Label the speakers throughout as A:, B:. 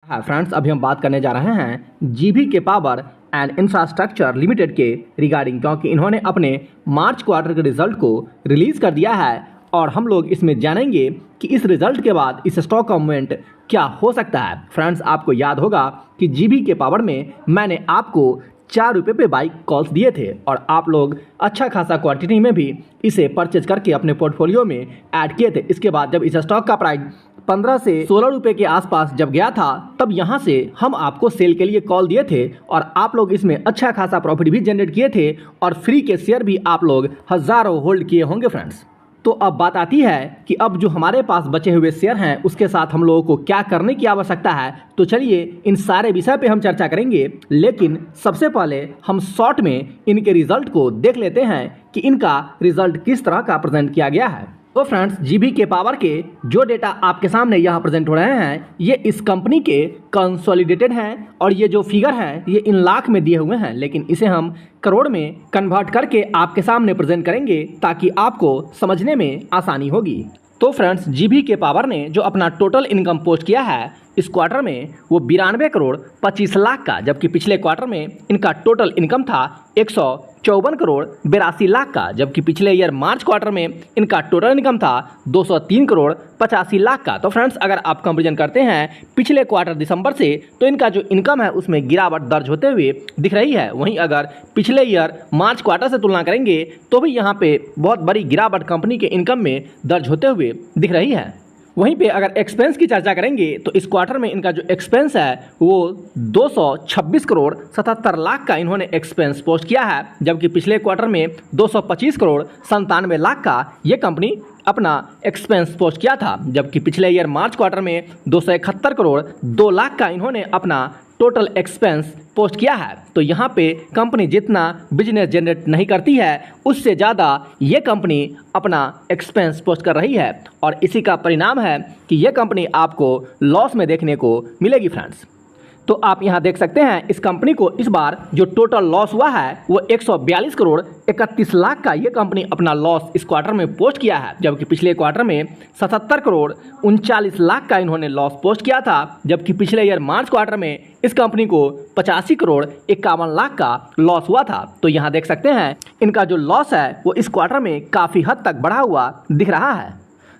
A: हाँ फ्रेंड्स, अभी हम बात करने जा रहे हैं जीबी के पावर एंड इंफ्रास्ट्रक्चर लिमिटेड के रिगार्डिंग, क्योंकि इन्होंने अपने मार्च क्वार्टर के रिजल्ट को रिलीज़ कर दिया है और हम लोग इसमें जानेंगे कि इस रिजल्ट के बाद इस स्टॉक का मूवमेंट क्या हो सकता है। फ्रेंड्स, आपको याद होगा कि जीबी के पावर में मैंने आपको 4 रुपये पे बाई कॉल्स दिए थे और आप लोग अच्छा खासा क्वांटिटी में भी इसे परचेज करके अपने पोर्टफोलियो में ऐड किए थे। इसके बाद जब इस स्टॉक का प्राइस 15 से 16 रुपये के आसपास जब गया था, तब यहाँ से हम आपको सेल के लिए कॉल दिए थे और आप लोग इसमें अच्छा खासा प्रॉफिट भी जनरेट किए थे और फ्री के शेयर भी आप लोग हज़ारों होल्ड किए होंगे फ्रेंड्स। तो अब बात आती है कि अब जो हमारे पास बचे हुए शेयर हैं उसके साथ हम लोगों को क्या करने की आवश्यकता है। तो चलिए इन सारे विषय पे हम चर्चा करेंगे, लेकिन सबसे पहले हम शॉर्ट में इनके रिजल्ट को देख लेते हैं कि इनका रिजल्ट किस तरह का प्रेजेंट किया गया है। तो फ्रेंड्स, जीबी के पावर के जो डेटा आपके सामने यहाँ प्रेजेंट हो रहे हैं ये इस कंपनी के कंसोलिडेटेड हैं और ये जो फिगर है ये इन लाख में दिए हुए हैं, लेकिन इसे हम करोड़ में कन्वर्ट करके आपके सामने प्रेजेंट करेंगे ताकि आपको समझने में आसानी होगी। तो फ्रेंड्स, जीबी के पावर ने जो अपना टोटल इनकम पोस्ट किया है इस क्वार्टर में वो 92 करोड़ 25 लाख का, जबकि पिछले क्वार्टर में इनका टोटल इनकम था 154 करोड़ 82 लाख का, जबकि पिछले ईयर मार्च क्वार्टर में इनका टोटल इनकम था 203 करोड़ 85 लाख का। तो फ्रेंड्स, अगर आप कंपेरिजन करते हैं पिछले क्वार्टर दिसंबर से तो इनका जो इनकम है उसमें गिरावट दर्ज होते हुए दिख रही है। वहीं अगर पिछले ईयर मार्च क्वार्टर से तुलना करेंगे तो भी यहाँ पे बहुत बड़ी गिरावट कंपनी के इनकम में दर्ज होते हुए दिख रही है। वहीं पे अगर एक्सपेंस की चर्चा करेंगे तो इस क्वार्टर में इनका जो एक्सपेंस है वो 226 करोड़ 77 लाख का इन्होंने एक्सपेंस पोस्ट किया है, जबकि पिछले क्वार्टर में 225 करोड़ 97 लाख का ये कंपनी अपना एक्सपेंस पोस्ट किया था, जबकि पिछले ईयर मार्च क्वार्टर में 271 करोड़ 2 लाख का इन्होंने अपना टोटल एक्सपेंस पोस्ट किया है। तो यहाँ पे कंपनी जितना बिजनेस जनरेट नहीं करती है उससे ज़्यादा ये कंपनी अपना एक्सपेंस पोस्ट कर रही है और इसी का परिणाम है कि ये कंपनी आपको लॉस में देखने को मिलेगी फ्रेंड्स। तो आप यहाँ देख सकते हैं इस कंपनी को इस बार जो टोटल लॉस हुआ है वो 142 करोड़ 31 लाख का ये कंपनी अपना लॉस इस क्वार्टर में पोस्ट किया है, जबकि पिछले क्वार्टर में 77 करोड़ 39 लाख का इन्होंने लॉस पोस्ट किया था, जबकि पिछले ईयर मार्च क्वार्टर में इस कंपनी को 85 करोड़ 51 लाख का लॉस हुआ था। तो यहाँ देख सकते हैं इनका जो लॉस है वो इस क्वार्टर में काफ़ी हद तक बढ़ा हुआ दिख रहा है।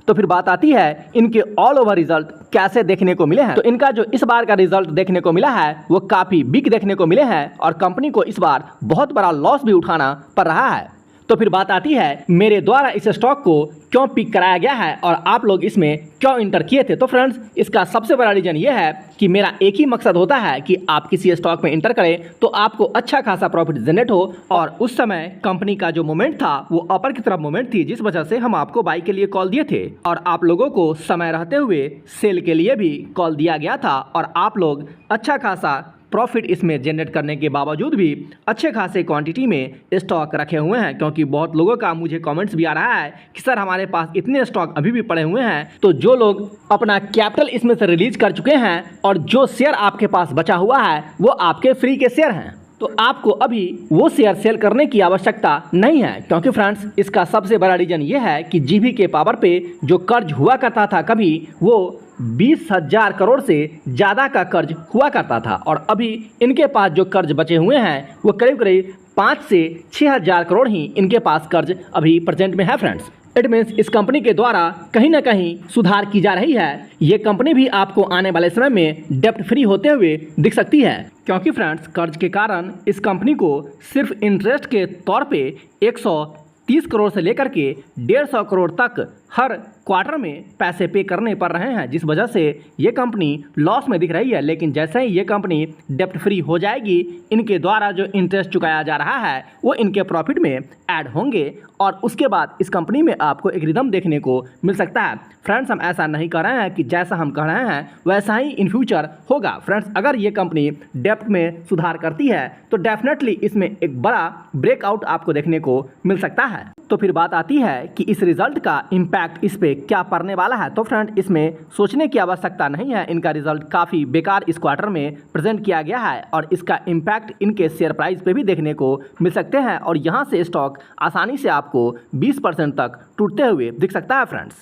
A: तो फिर बात आती है इनके ऑल ओवर रिजल्ट कैसे देखने को मिले हैं। तो इनका जो इस बार का रिजल्ट देखने को मिला है वो काफ़ी बिग देखने को मिले हैं और कंपनी को इस बार बहुत बड़ा लॉस भी उठाना पड़ रहा है। तो फिर बात आती है मेरे द्वारा इस स्टॉक को क्यों पिक कराया गया है और आप लोग इसमें क्यों इंटर किए थे। तो फ्रेंड्स, इसका सबसे बड़ा रीज़न ये है कि मेरा एक ही मकसद होता है कि आप किसी स्टॉक में इंटर करें तो आपको अच्छा खासा प्रॉफिट जनरेट हो, और उस समय कंपनी का जो मोमेंट था वो अपर की तरफ मोमेंट थी, जिस वजह से हम आपको बाई के लिए कॉल दिए थे और आप लोगों को समय रहते हुए सेल के लिए भी कॉल दिया गया था और आप लोग अच्छा खासा प्रॉफिट इसमें जनरेट करने के बावजूद भी अच्छे खासे क्वांटिटी में स्टॉक रखे हुए हैं। क्योंकि बहुत लोगों का मुझे कमेंट्स भी आ रहा है कि सर हमारे पास इतने स्टॉक अभी भी पड़े हुए हैं। तो जो लोग अपना कैपिटल इसमें से रिलीज कर चुके हैं और जो शेयर आपके पास बचा हुआ है वो आपके फ्री के शेयर हैं, तो आपको अभी वो शेयर सेल करने की आवश्यकता नहीं है। क्योंकि फ्रेंड्स, इसका सबसे बड़ा रीजन ये है कि जीबी के पावर पे जो कर्ज हुआ करता था कभी वो 20,000 करोड़ से ज़्यादा का कर्ज हुआ करता था और अभी इनके पास जो कर्ज बचे हुए हैं वो करीब करीब 5 से 6,000 करोड़ ही इनके पास कर्ज अभी प्रेजेंट में है फ्रेंड्स। इट मीन्स इस कंपनी के द्वारा कहीं ना कहीं सुधार की जा रही है। ये कंपनी भी आपको आने वाले समय में डेप्ट फ्री होते हुए दिख सकती है, क्योंकि फ्रेंड्स कर्ज के कारण इस कंपनी को सिर्फ इंटरेस्ट के तौर पे 130 करोड़ से लेकर के 150 करोड़ तक हर क्वार्टर में पैसे पे करने पड़ रहे हैं, जिस वजह से ये कंपनी लॉस में दिख रही है। लेकिन जैसे ही ये कंपनी डेप्ट फ्री हो जाएगी इनके द्वारा जो इंटरेस्ट चुकाया जा रहा है वो इनके प्रॉफिट में ऐड होंगे और उसके बाद इस कंपनी में आपको एक रिदम देखने को मिल सकता है। फ्रेंड्स, हम ऐसा नहीं कर रहे हैं कि जैसा हम कह रहे हैं वैसा ही इन फ्यूचर होगा। फ्रेंड्स, अगर ये कंपनी डेप्ट में सुधार करती है तो डेफिनेटली इसमें एक बड़ा ब्रेकआउट आपको देखने को मिल सकता है। तो फिर बात आती है कि इस रिजल्ट का इम्पैक्ट इस पे क्या पड़ने वाला है। तो फ्रेंड, इसमें सोचने की आवश्यकता नहीं है, इनका रिजल्ट काफ़ी बेकार इस क्वार्टर में प्रेजेंट किया गया है और इसका इम्पैक्ट इनके शेयर प्राइस पे भी देखने को मिल सकते हैं और यहाँ से स्टॉक आसानी से आपको 20% तक टूटते हुए दिख सकता है फ्रेंड्स।